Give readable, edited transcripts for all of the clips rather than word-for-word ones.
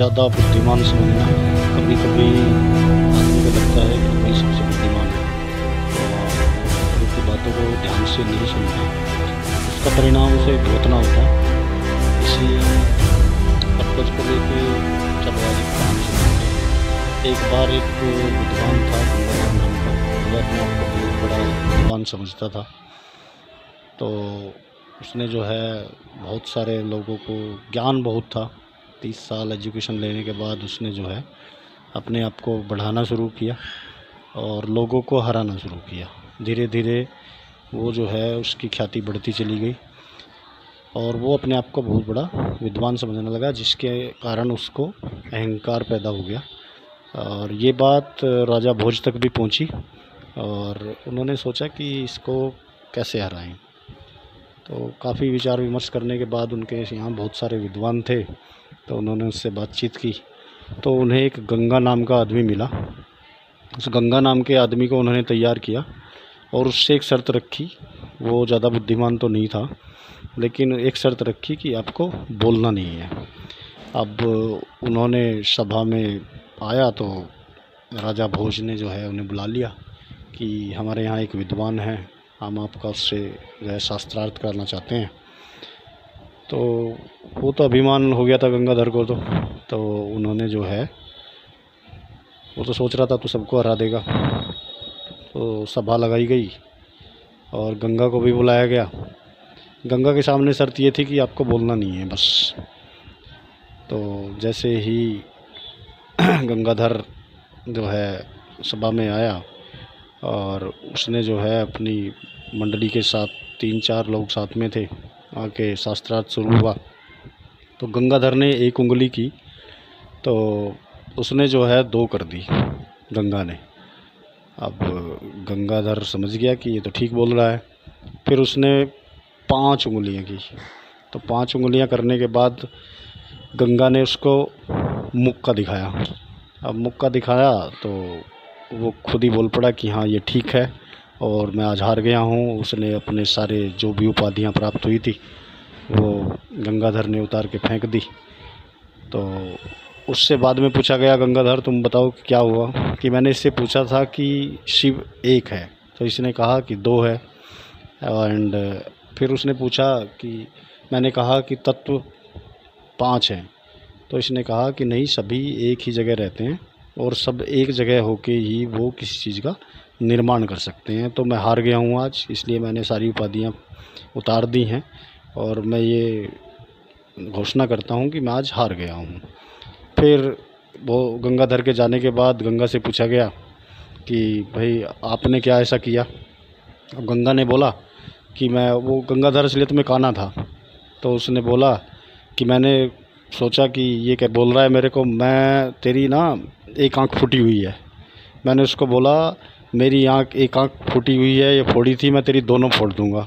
ज़्यादा बुद्धिमान समझना। कभी कभी आदमी को लगता है कि मैं सबसे बुद्धिमान है और उनकी बातों को ध्यान से नहीं सुनता, उसका परिणाम उसे भुगतना होता है। इसी पर्पज को लेके चलो आज एक कहानी सुनाते हैं। एक बार एक विद्वान था गंगाधर नाम का, वह अपने आप को बहुत बड़ा विद्वान समझता था। तो उसने जो है बहुत सारे लोगों को, ज्ञान बहुत था, 30 साल एजुकेशन लेने के बाद उसने जो है अपने आप को बढ़ाना शुरू किया और लोगों को हराना शुरू किया। धीरे धीरे वो जो है उसकी ख्याति बढ़ती चली गई और वो अपने आप को बहुत बड़ा विद्वान समझने लगा, जिसके कारण उसको अहंकार पैदा हो गया। और ये बात राजा भोज तक भी पहुंची और उन्होंने सोचा कि इसको कैसे हराएं। तो काफ़ी विचार विमर्श करने के बाद उनके यहाँ बहुत सारे विद्वान थे, तो उन्होंने उससे बातचीत की। तो उन्हें एक गंगा नाम का आदमी मिला। उस गंगा नाम के आदमी को उन्होंने तैयार किया और उससे एक शर्त रखी। वो ज़्यादा बुद्धिमान तो नहीं था, लेकिन एक शर्त रखी कि आपको बोलना नहीं है। अब उन्होंने सभा में आया तो राजा भोज ने जो है उन्हें बुला लिया कि हमारे यहाँ एक विद्वान है, हम आपका उससे जो है शास्त्रार्थ करना चाहते हैं। तो वो तो अभिमान हो गया था गंगाधर को। तो उन्होंने जो है, वो तो सोच रहा था तो सबको हरा देगा। तो सभा लगाई गई और गंगा को भी बुलाया गया। गंगा के सामने शर्त ये थी कि आपको बोलना नहीं है बस। तो जैसे ही गंगाधर जो है सभा में आया और उसने जो है अपनी मंडली के साथ 3-4 लोग साथ में थे, आके शास्त्रार्थ शुरू हुआ। तो गंगाधर ने एक उंगली की तो उसने जो है 2 कर दी गंगा ने। अब गंगाधर समझ गया कि ये तो ठीक बोल रहा है। फिर उसने 5 उंगलियां की। तो 5 उंगलियां करने के बाद गंगा ने उसको मुक्का दिखाया। अब मुक्का दिखाया तो वो खुद ही बोल पड़ा कि हाँ ये ठीक है और मैं आज हार गया हूँ। उसने अपने सारे जो भी उपाधियाँ प्राप्त हुई थी वो गंगाधर ने उतार के फेंक दी। तो उससे बाद में पूछा गया, गंगाधर तुम बताओ कि क्या हुआ। कि मैंने इससे पूछा था कि शिव एक है, तो इसने कहा कि 2 है। एंड फिर उसने पूछा कि मैंने कहा कि तत्व 5 हैं, तो इसने कहा कि नहीं, सभी एक ही जगह रहते हैं और सब एक जगह होके ही वो किसी चीज़ का निर्माण कर सकते हैं। तो मैं हार गया हूँ आज, इसलिए मैंने सारी उपाधियाँ उतार दी हैं और मैं ये घोषणा करता हूँ कि मैं आज हार गया हूँ। फिर वो गंगाधर के जाने के बाद गंगा से पूछा गया कि भाई आपने क्या ऐसा किया। अब गंगा ने बोला कि मैं, वो गंगाधर असलियत में काना था, तो उसने बोला कि मैंने सोचा कि ये क्या बोल रहा है मेरे को, मैं तेरी ना एक आँख फूटी हुई है। मैंने उसको बोला मेरी एक आँख फूटी हुई है, ये फोड़ी थी, मैं तेरी दोनों फोड़ दूँगा।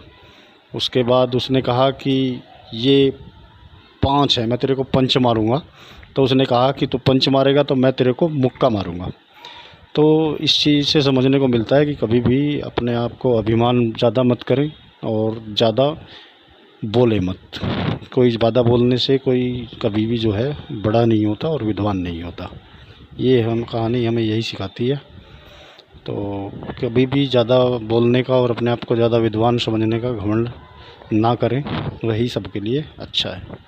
उसके बाद उसने कहा कि ये 5 है, मैं तेरे को पंच मारूँगा। तो उसने कहा कि तू पंच मारेगा तो मैं तेरे को मुक्का मारूँगा। तो इस चीज़ से समझने को मिलता है कि कभी भी अपने आप को अभिमान ज़्यादा मत करें और ज़्यादा बोले मत। कोई ज़्यादा बोलने से कोई कभी भी जो है बड़ा नहीं होता और विद्वान नहीं होता। ये कहानी हमें यही सिखाती है। तो कभी भी ज़्यादा बोलने का और अपने आप को ज़्यादा विद्वान समझने का घमंड ना करें, वही सबके लिए अच्छा है।